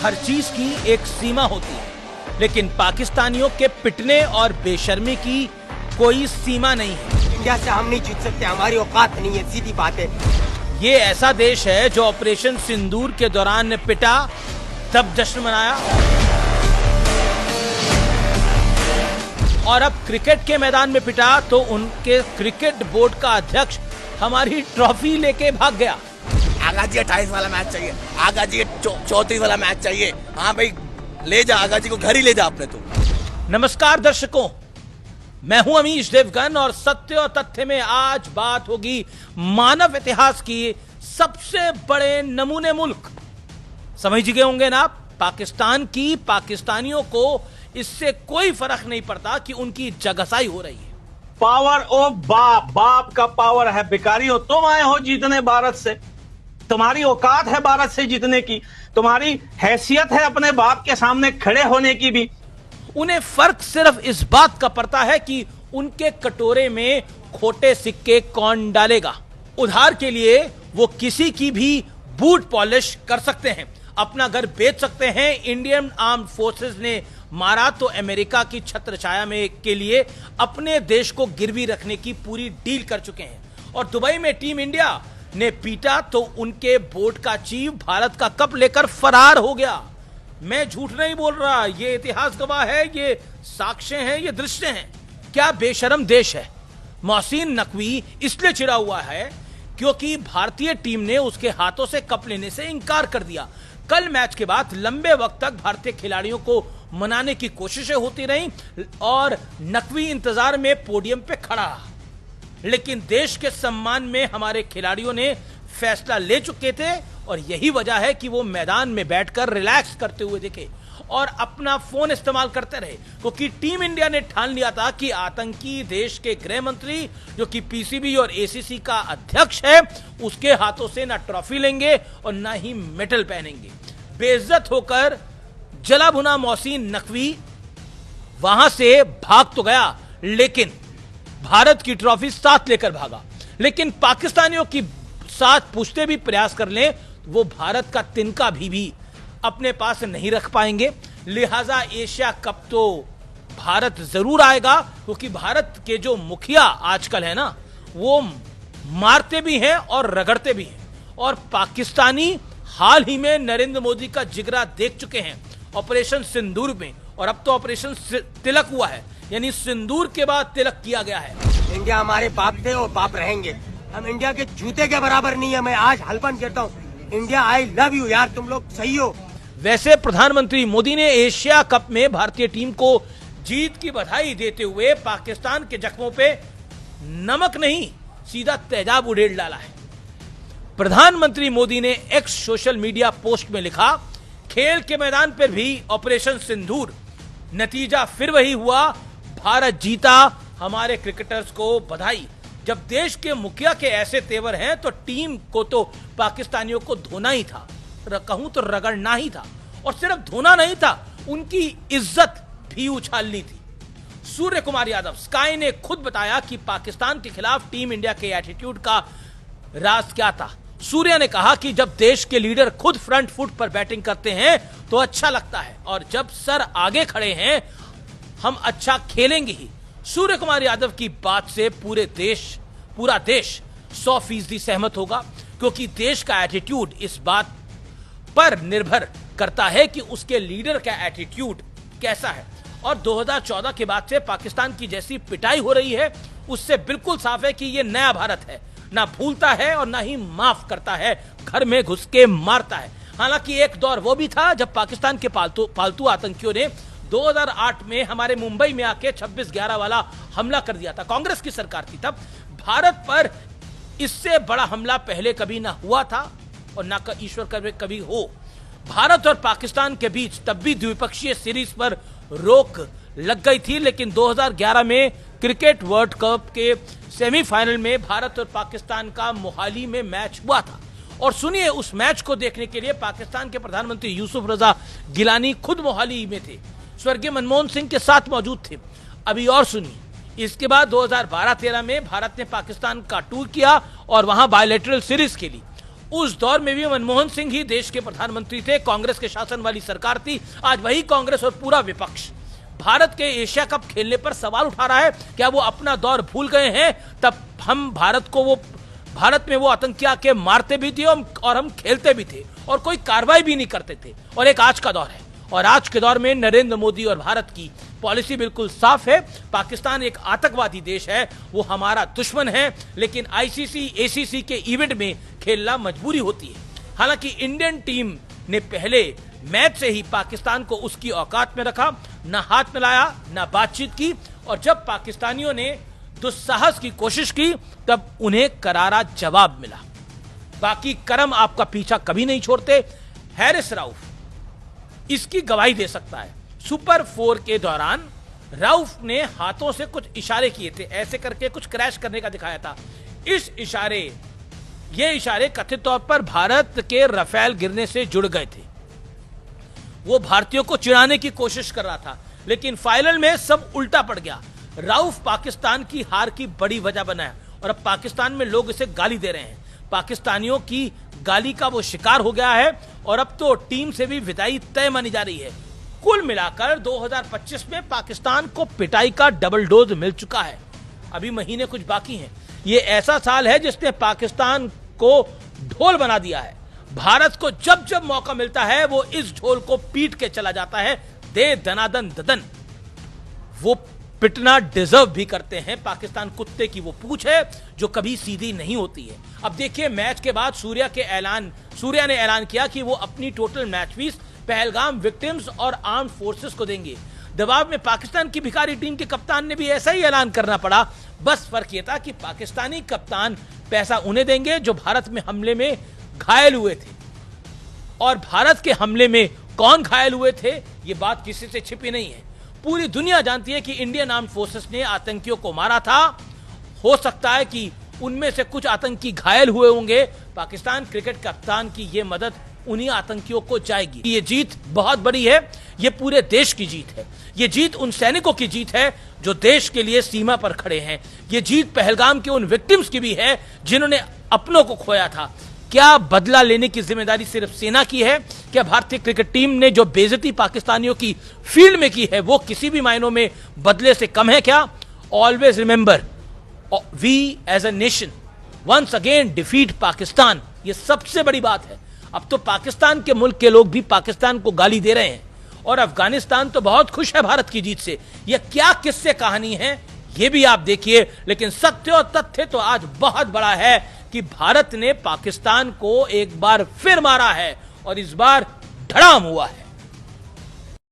हर चीज की एक सीमा होती है, लेकिन पाकिस्तानियों के पिटने और बेशर्मी की कोई सीमा नहीं है। इंडिया से हम नहीं जीत सकते, हमारी औकात नहीं है, सीधी बात है। ये ऐसा देश है जो ऑपरेशन सिंदूर के दौरान पिटा, तब जश्न मनाया, और अब क्रिकेट के मैदान में पिटा तो उनके क्रिकेट बोर्ड का अध्यक्ष हमारी ट्रॉफी लेके भाग गया। आगा जी 28 वाला मैच चाहिए, आगा जी 34 वाला मैच चाहिए। हाँ भाई, ले जा आगा जी को, घर ही ले जा अपने। तो नमस्कार दर्शकों, मैं हूं अमीश देवगन और सत्य और तथ्य में आज बात होगी मानव इतिहास की सबसे बड़े नमूने मुल्क, समझ गए होंगे ना आप, पाकिस्तान की। पाकिस्तानियों को इससे कोई फर्क नहीं पड़ता कि उनकी जगहसाई हो रही है। पावर ऑफ बाप, बाप का पावर है। भिखारी हो तुम, आए हो जीतने भारत से, तुम्हारी औकात है भारत से जीतने की, तुम्हारी हैसियत है अपने बाप के सामने खड़े होने की भी। उन्हें फर्क सिर्फ इस बात का पड़ता है कि उनके कटोरे में खोटे सिक्के कौन डालेगा। उधार के लिए वो किसी की भी बूट पॉलिश कर सकते हैं, अपना घर बेच सकते हैं। इंडियन आर्म्ड फोर्सेस ने मारा तो अमेरिका की छत्रछाया में के लिए अपने देश को गिरवी रखने की पूरी डील कर चुके हैं, और दुबई में टीम इंडिया ने पीटा तो उनके बोर्ड का चीफ भारत का कप लेकर फरार हो गया। मैं झूठ नहीं बोल रहा, ये इतिहास गवाह है, ये साक्ष्य हैं, ये दृश्य हैं। क्या बेशरम देश है। मोहसिन नकवी इसलिए चिढ़ा हुआ है क्योंकि भारतीय टीम ने उसके हाथों से कप लेने से इंकार कर दिया। कल मैच के बाद लंबे वक्त तक भारतीय खिलाड़ियों को मनाने की कोशिशें होती रहीं और नकवी इंतजार में पोडियम पे खड़ा रहा, लेकिन देश के सम्मान में हमारे खिलाड़ियों ने फैसला ले चुके थे, और यही वजह है कि वो मैदान में बैठकर रिलैक्स करते हुए दिखे और अपना फोन इस्तेमाल करते रहे, क्योंकि टीम इंडिया ने ठान लिया था कि आतंकी देश के गृह मंत्री, जो कि पीसीबी और एसीसी का अध्यक्ष है, उसके हाथों से ना ट्रॉफी लेंगे और ना ही मेडल पहनेंगे। बेइज्जत होकर जला भुना मोहसिन नकवी वहां से भाग तो गया, लेकिन भारत की ट्रॉफी साथ लेकर भागा। लेकिन पाकिस्तानियों की साथ पूछते भी प्रयास कर लें, वो भारत का तिनका भी अपने पास नहीं रख पाएंगे। लिहाजा एशिया कप तो भारत जरूर आएगा, क्योंकि भारत के जो मुखिया आजकल है ना, वो मारते भी हैं और रगड़ते भी हैं, और पाकिस्तानी हाल ही में नरेंद्र मोदी का जिगरा देख चुके हैं ऑपरेशन सिंदूर में, और अब तो ऑपरेशन तिलक हुआ है, यानी सिंदूर के बाद तिलक किया गया है। इंडिया हमारे बाप थे और बाप रहेंगे, हम इंडिया के जूते के बराबर नहीं है। मैं आज हल्फन कहता हूँ, इंडिया आई लव यू यार, तुम लोग सही हो। वैसे प्रधानमंत्री मोदी ने एशिया कप में भारतीय टीम को जीत की बधाई देते हुए पाकिस्तान के जख्मों पे नमक नहीं, सीधा तेजाब उड़ेल डाला है। प्रधानमंत्री मोदी ने एक्स सोशल मीडिया पोस्ट में लिखा, खेल के मैदान पर भी ऑपरेशन सिंदूर, नतीजा फिर वही हुआ, भारत जीता, हमारे क्रिकेटर्स को बधाई। जब देश के मुखिया के ऐसे तेवर हैं तो टीम को तो पाकिस्तानियों को धोना ही था, कहूं तो रगड़ना ही था, और सिर्फ धोना नहीं था, उनकी इज्जत भी उछालनी थी। सूर्य कुमार यादव स्काई ने खुद बताया कि पाकिस्तान के खिलाफ टीम इंडिया के एटीट्यूड का राज क्या था। सूर्य ने कहा कि जब देश के लीडर खुद फ्रंट फुट पर बैटिंग करते हैं तो अच्छा लगता है, और जब सर आगे खड़े हैं हम अच्छा खेलेंगे ही। सूर्य कुमार यादव की बात से पूरा देश 100% सहमत होगा, क्योंकि देश का एटीट्यूड इस बात पर निर्भर करता है कि उसके लीडर का एटीट्यूड कैसा है। और 2014 के बाद से पाकिस्तान की जैसी पिटाई हो रही है, उससे बिल्कुल साफ है कि यह नया भारत है, ना भूलता है और ना ही माफ करता है, घर में घुस के मारता है। हालांकि एक दौर वो भी था जब पाकिस्तान के पालतू आतंकियों ने 2008 में हमारे मुंबई में आके 26/11 वाला हमला कर दिया था। कांग्रेस की सरकार थी तब। भारत पर इससे बड़ा हमला पहले कभी ना हुआ था और ना ईश्वर करे कभी हो। भारत और पाकिस्तान के बीच तब भी द्विपक्षीय सीरीज पर रोक लग गई थी, लेकिन 2011 में क्रिकेट वर्ल्ड कप के सेमीफाइनल में भारत और पाकिस्तान का मोहाली में मैच हुआ था। और सुनिए, उस मैच को देखने के लिए पाकिस्तान के प्रधानमंत्री यूसुफ रजा गिलानी खुद मोहाली में थे, स्वर्गीय मनमोहन सिंह के साथ मौजूद थे। अभी और सुनिए, इसके बाद 2012-13 में भारत ने पाकिस्तान का टूर किया और वहां बायलैटरल सीरीज खेली, उस दौर में भी मनमोहन सिंह ही देश के प्रधानमंत्री थे, कांग्रेस के शासन वाली सरकार थी। आज वही कांग्रेस और पूरा विपक्ष भारत के एशिया कप खेलने पर सवाल उठा रहा है। क्या वो अपना दौर भूल गए हैं? तब हम भारत में वो आतंकी आके मारते भी थे और हम खेलते भी थे और कोई कार्रवाई भी नहीं करते थे। और एक आज का दौर है, और आज के दौर में नरेंद्र मोदी और भारत की पॉलिसी बिल्कुल साफ है। पाकिस्तान एक आतंकवादी देश है, वो हमारा दुश्मन है, लेकिन आईसीसी एसीसी के इवेंट में खेलना मजबूरी होती है। हालांकि इंडियन टीम ने पहले मैच से ही पाकिस्तान को उसकी औकात में रखा, ना हाथ मिलाया ना बातचीत की, और जब पाकिस्तानियों ने दुस्साहस की कोशिश की तब उन्हें करारा जवाब मिला। बाकी करम आपका पीछा कभी नहीं छोड़ते। हैरिस राउफ इसकी गवाही दे सकता है। सुपर 4 के दौरान राउफ ने हाथों से कुछ इशारे किए थे, ऐसे करके कुछ क्रैश करने का दिखाया था। ये इशारे कथित तौर पर भारत के राफेल गिरने से जुड़ गए थे। वो भारतीयों को चिढ़ाने की कोशिश कर रहा था, लेकिन फाइनल में सब उल्टा पड़ गया। राउफ पाकिस्तान की हार की बड़ी वजह बना है और अब पाकिस्तान में लोग इसे गाली दे रहे हैं। पाकिस्तानियों की गाली का वो शिकार हो गया है और अब तो टीम से भी विदाई तय मानी जा रही है। कुल मिलाकर 2025 में पाकिस्तान को पिटाई का डबल डोज मिल चुका है। अभी महीने कुछ बाकी हैं। ये ऐसा साल है जिसने पाकिस्तान को ढोल बना दिया है। भारत को जब जब मौका मिलता है वो इस ढोल को पीट के चला जाता है। दे दनादन ददन, वो पिटना डिजर्व भी करते हैं। पाकिस्तान कुत्ते की वो पूंछ है जो कभी सीधी नहीं होती है। अब देखिए, मैच के बाद सूर्या ने ऐलान किया कि वो अपनी total match fees Pahalgam victims और आर्म्ड फोर्सेस को देंगे। दबाव में पाकिस्तान की भिखारी टीम के कप्तान ने भी ऐसा ही ऐलान करना पड़ा। बस फर्क यह था कि पाकिस्तानी कप्तान पैसा उन्हें देंगे जो भारत में हमले में घायल हुए थे, और भारत के हमले में कौन घायल हुए थे ये बात किसी से छिपी नहीं है। पूरी दुनिया जानती है कि इंडियन आर्म्ड फोर्सेस ने आतंकियों को मारा था। हो सकता है कि उनमें से कुछ आतंकी घायल हुए होंगे। पाकिस्तान क्रिकेट कप्तान की ये मदद उन्हीं आतंकियों को जाएगी। ये जीत बहुत बड़ी है, ये पूरे देश की जीत है। ये जीत उन सैनिकों की जीत है जो देश के लिए सीमा पर खड़े हैं। ये जीत पहलगाम के उन विक्टिम्स की भी है जिन्होंने अपनों को खोया था। क्या बदला लेने की जिम्मेदारी सिर्फ सेना की है? क्या भारतीय क्रिकेट टीम ने जो बेइज्जती पाकिस्तानियों की फील्ड में की है वो किसी भी मायनों में बदले से कम है क्या? Always remember, we as a nation once again defeat Pakistan. ये सबसे बड़ी बात है। अब तो पाकिस्तान के मुल्क के लोग भी पाकिस्तान को गाली दे रहे हैं, और अफगानिस्तान तो बहुत खुश है भारत की जीत से। यह क्या किस्से कहानी है ये भी आप देखिए, लेकिन सत्य और तथ्य तो आज बहुत बड़ा है कि भारत ने पाकिस्तान को एक बार फिर मारा है और इस बार धड़ाम हुआ है।